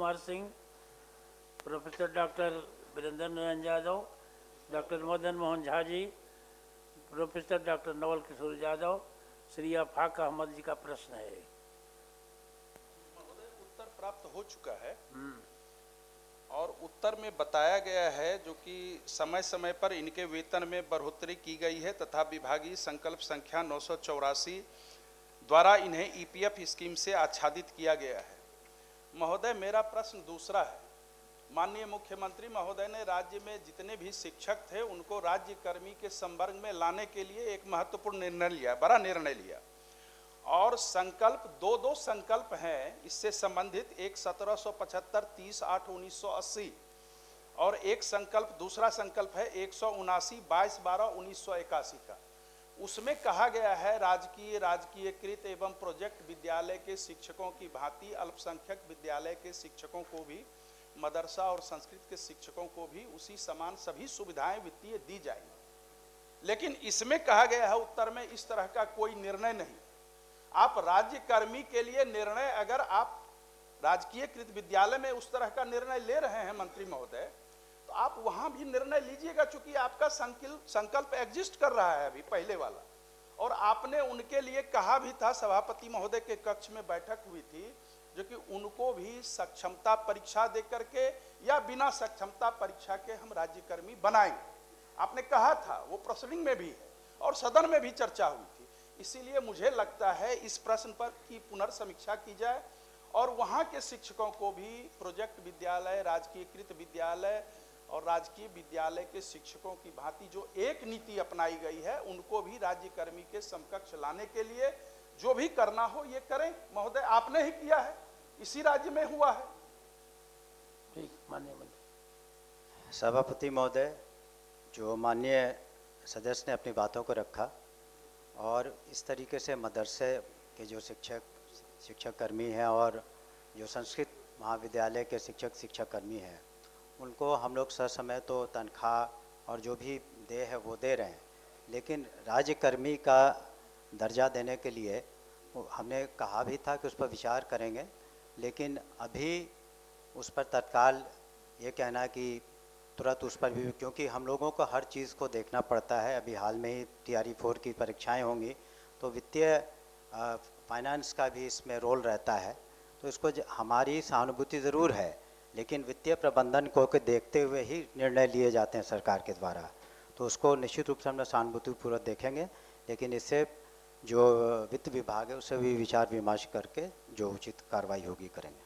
Kumar Singh, professor doctor Virendra Narayan Yadav, doctor Madan Mohan Jha ji, professor doctor Naval Kishore Yadav, Shri Afaq Ahmad ji का प्रश्न है। महोदय, उत्तर प्राप्त हो चुका है और उत्तर में बताया गया है जो कि समय समय पर इनके वेतन में बढ़ोतरी की गई है तथा विभागीय संकल्प संख्या 984 द्वारा इन्हें ईपीएफ स्कीम से आच्छादित किया गया है। महोदय, मेरा प्रश्न दूसरा है। माननीय मुख्यमंत्री महोदय ने राज्य में जितने भी शिक्षक थे उनको राज्य कर्मी के संवर्ग में लाने के लिए एक महत्वपूर्ण निर्णय लिया, बड़ा निर्णय लिया और संकल्प दो संकल्प हैं इससे संबंधित, एक 1775 30/8/1980 और एक संकल्प, दूसरा संकल्प है 179 22/12/1981 का। उसमें कहा गया है राजकीयकृत एवं प्रोजेक्ट विद्यालय के शिक्षकों की भांति अल्पसंख्यक विद्यालय के शिक्षकों को भी, मदरसा और संस्कृत के शिक्षकों को भी उसी समान सभी सुविधाएं वित्तीय दी जाएंगी। लेकिन इसमें कहा गया है उत्तर में इस तरह का कोई निर्णय नहीं। आप राज्य कर्मी के लिए निर्णय, अगर आप राजकीयकृत विद्यालय में उस तरह का निर्णय ले रहे हैं मंत्री महोदय, तो आप वहां भी निर्णय लीजिएगा, चूंकि आपका संकल्प एग्जिस्ट कर रहा है अभी पहले वाला। और आपने उनके लिए कहा भी था, सभापति महोदय के कक्ष में बैठक हुई थी, जो कि उनको भी सक्षमता परीक्षा दे करके या बिना सक्षमता परीक्षा के हम राज्यकर्मी बनाएंगे, आपने कहा था। वो प्रोसीडिंग में भी है और सदन में भी चर्चा हुई थी। इसीलिए मुझे लगता है इस प्रश्न पर की पुनर्समीक्षा की जाए और वहाँ के शिक्षकों को भी प्रोजेक्ट विद्यालय, राजकीयकृत विद्यालय और राजकीय विद्यालय के शिक्षकों की भांति जो एक नीति अपनाई गई है उनको भी राज्यकर्मी के समकक्ष लाने के लिए जो भी करना हो ये करें। महोदय, आपने ही किया है, इसी राज्य में हुआ है। ठीक, माननीय मंत्री। सभापति महोदय, जो माननीय सदस्य ने अपनी बातों को रखा और इस तरीके से मदरसे के जो शिक्षक कर्मी हैं और जो संस्कृत महाविद्यालय के शिक्षक कर्मी हैं उनको हम लोग ससमय तो तनख्वाह और जो भी दे है वो दे रहे हैं, लेकिन राज्यकर्मी का दर्जा देने के लिए हमने कहा भी था कि उस पर विचार करेंगे, लेकिन अभी उस पर तत्काल ये कहना कि तुरंत उस पर भी, क्योंकि हम लोगों को हर चीज़ को देखना पड़ता है। अभी हाल में ही TRE 4 की परीक्षाएं होंगी तो वित्तीय फाइनेंस का भी इसमें रोल रहता है, तो इसको हमारी सहानुभूति ज़रूर है, लेकिन वित्तीय प्रबंधन को देखते हुए ही निर्णय लिए जाते हैं सरकार के द्वारा, तो उसको निश्चित रूप से हम सहानुभूतिपूर्वक देखेंगे। लेकिन इससे जो वित्त विभाग है उससे भी विचार विमर्श करके जो उचित कार्रवाई होगी करेंगे।